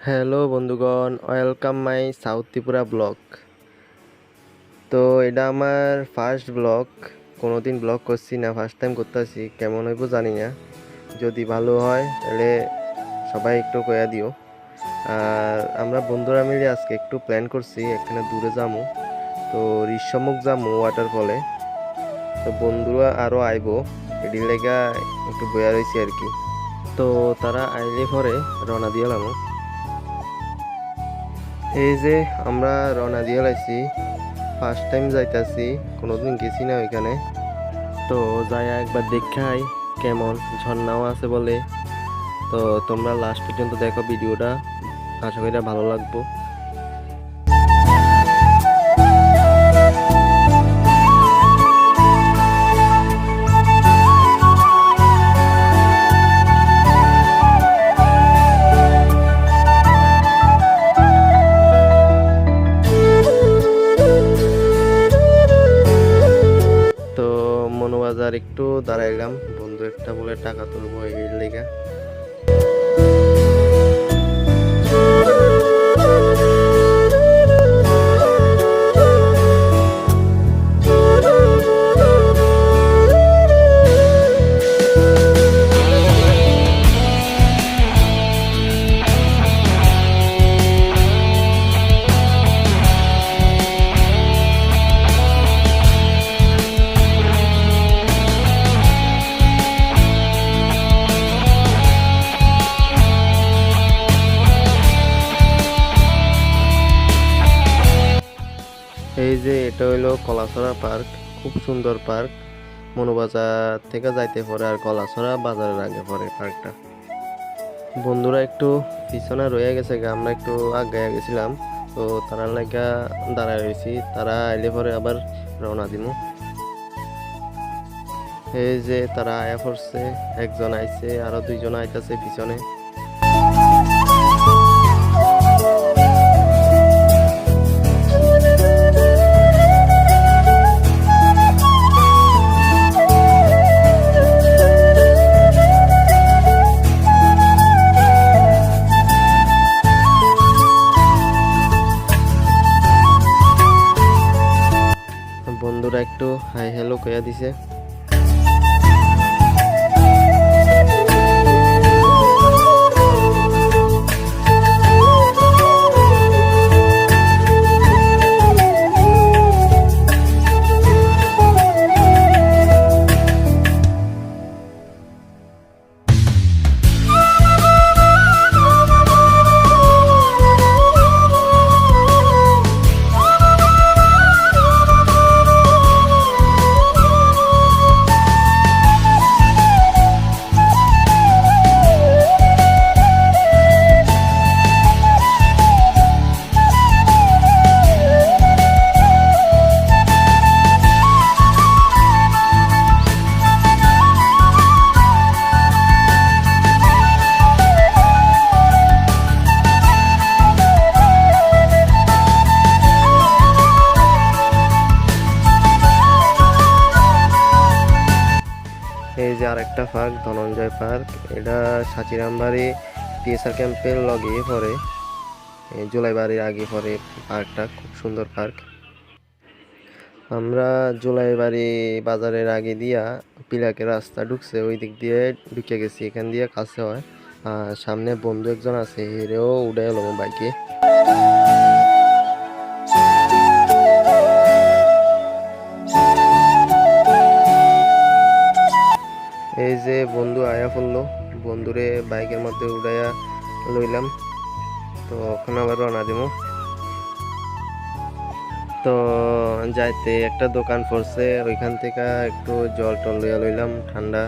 Hello বন্ধুগণ, welcome my south Tripura blog. তো এটা আমার ফার্স্ট ব্লগ। কোনোদিন ব্লগ করছি না, ফার্স্ট টাইম করতেছি। কেমন হইব জানি না। যদি ভালো হয় তাহলে সবাই একটু কয়া দিও। আর আমরা বন্ধুরা মিলে আজকে একটু প্ল্যান করছি, এখানে দূরে যামু। তো ঋষ্যমুখ যামু ওয়াটারফলে। তো বন্ধুরা আরও আইব, এটির লেগা একটু বয়া রয়েছি আর কি। তো তারা আইলে পরে রওনা দিয়ে লামু। এই যে আমরা রওনা দিয়ে লাইছি, ফার্স্ট টাইম যাইতাছি, কোনোদিন গেছি না ওইখানে। তো যাই একবার দেখাই কেমন, ঝর্ণাও আছে বলে। তো তোমরা লাস্ট পর্যন্ত দেখো ভিডিওটা, আশা করি ভালো লাগবো। তো মনোবাজার একটু দাঁড়াইলাম, বন্ধু একটা বলে টাকা তুলবো এর লেগা। এই যে এটা হইলো কলাছড়া পার্ক, খুব সুন্দর পার্ক। মনোবাজার থেকে যাইতে পরে আর কলাছড়া বাজারের আগে পরে পার্কটা। বন্ধুরা একটু পিছনে রয়ে গেছে, আমরা একটু আগে গেছিলাম। তো তারা লাগা দাঁড়ায় রয়েছি, তারা আইলে পরে আবার রওনা দিমু। এই যে তারা আয়া পড়ছে, একজন আইছে, আরো দুইজন আইতাছে পিছনে। বন্ধুরা একটু হাই হ্যালো কয়া দিছে। এই যে আরেকটা পার্ক, ধনঞ্জয় পার্ক। এটা সাচিরামবাড়ি টিএসআর ক্যাম্পের লগে পরে, জুলাইবাড়ির আগে পরে পার্কটা। খুব সুন্দর পার্ক। আমরা জুলাইবাড়ি বাজারের আগে দিয়া পিলাকে রাস্তা ঢুকছে, ওই দিক দিয়ে ঢুকে গেছি, এখান দিয়ে কাছে হয়। আর সামনে বন্ধু একজন আছে, হেরেও উঠে এলো বাইকে। এই যে বন্ধু আয়া পড়লো, বন্ধুরে বাইকের মধ্যে উড়াইয়া লইলাম। তো এখন আবার রওনা দিব। তো যাইতে একটা দোকান পড়ছে, ওইখান থেকে একটু জল টল লইয়া লইলাম, ঠান্ডা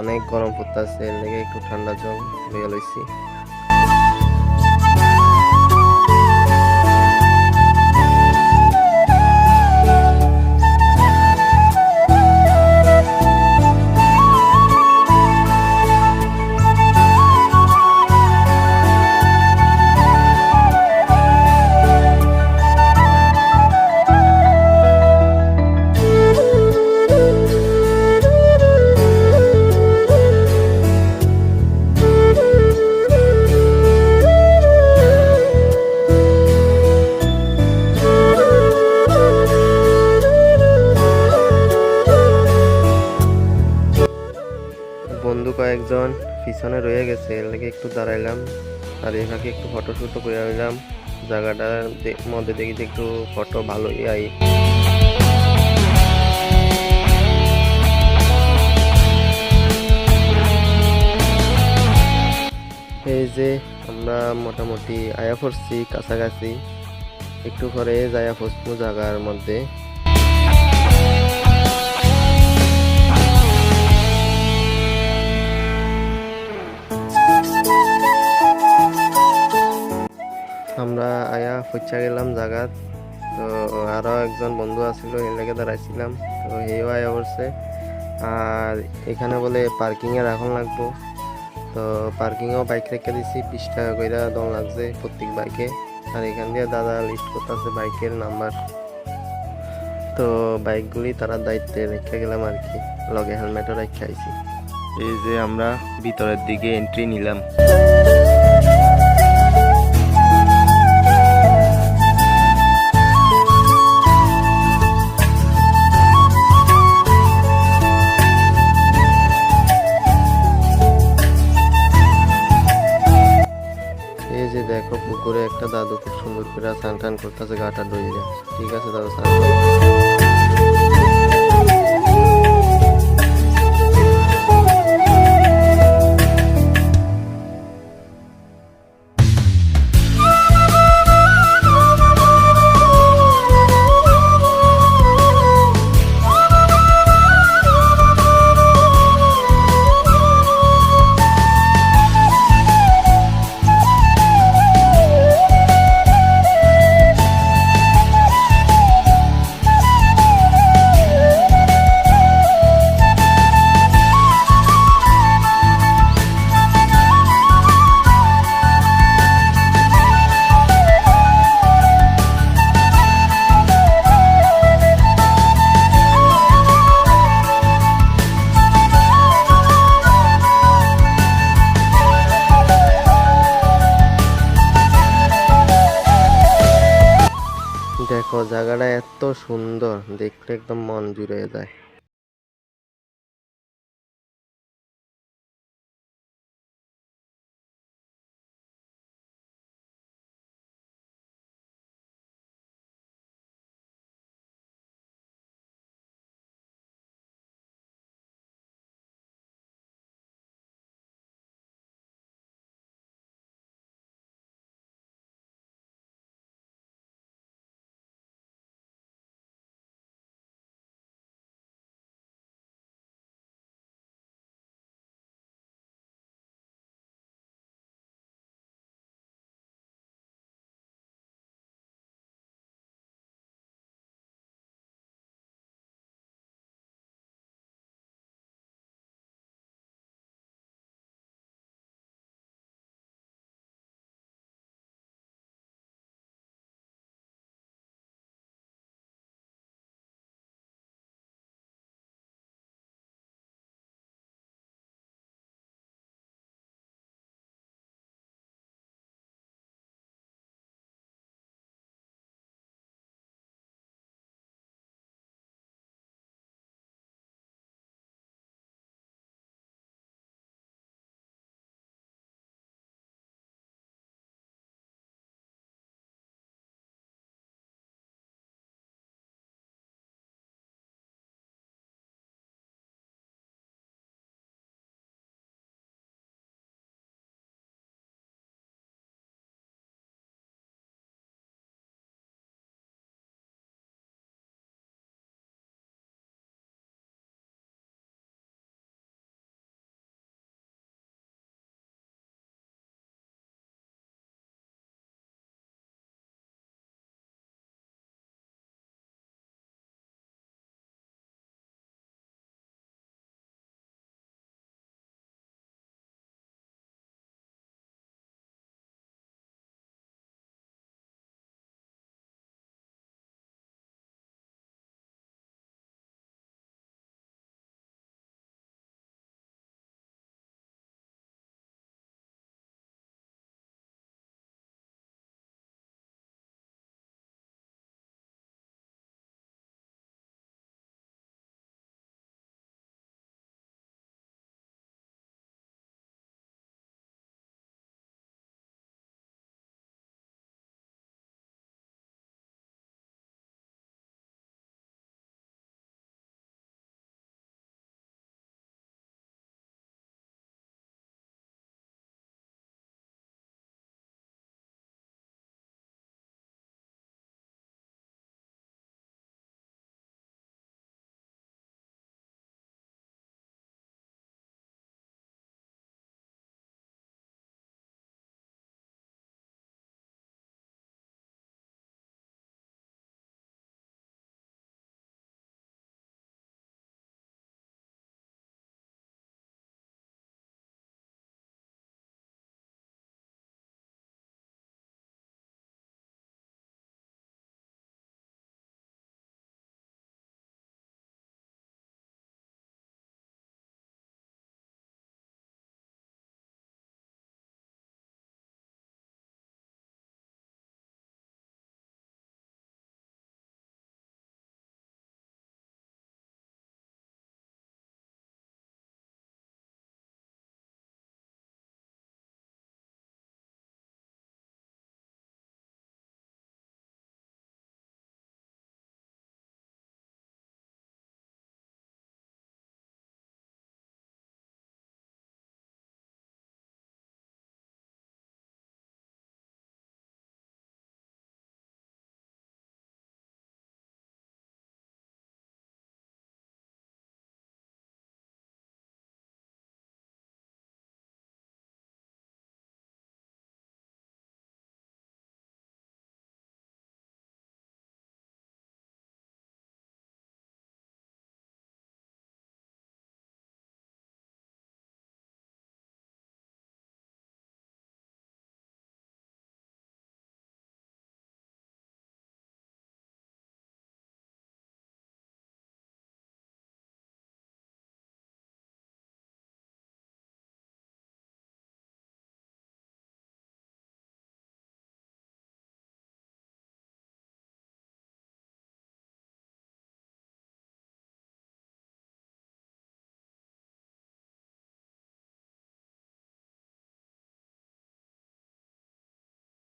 অনেক গরম পড়তেছে, এর লেগে একটু ঠান্ডা জল লইয়া লইছি। পিছনে রয়ে গেছে, এর লাগে একটু দাঁড়াইলাম আর এর ফাঁকে একটু ফটোশুটও করে নিলাম। জায়গাটার মধ্যে দেখি যে একটু ফটো ভালোই আই। এই যে আমরা মোটামুটি আয়া পড়ছি কাছাকাছি, একটু পরে যায়া পৌঁছবো জায়গার মধ্যে। আমরা আয়া পৌঁছা গেলাম জায়গাত। তো আরো একজন বন্ধু আছিল, এর লাগে দাঁড়াইছিলাম, তো হেও আয়া পড়ছে। আর এখানে বলে পার্কিং এ রাখন লাগবো, তো পার্কিংও বাইক রেখে দিছি, 20 টাকা করে দন লাগছে প্রত্যেক বাইকে। আর এখান দিয়ে দাদা লিস্ট করতেছে বাইকের নাম্বার, তো বাইকগুলি তারা দায়িত্বে রেখে গেলাম আর কি, লগে হেলমেটও রেখে আইছি। এই যে আমরা ভিতরের দিকে এন্ট্রি নিলাম। এই যে দেখো পুকুরে একটা দাদু খুব সুন্দর করে স্নান টান করতেছে গাটা ডইলে। ঠিক আছে দাদু, স্নান করো। দেখো জায়গাটা এত সুন্দর, দেখলে একদম মন জুড়ে যায়।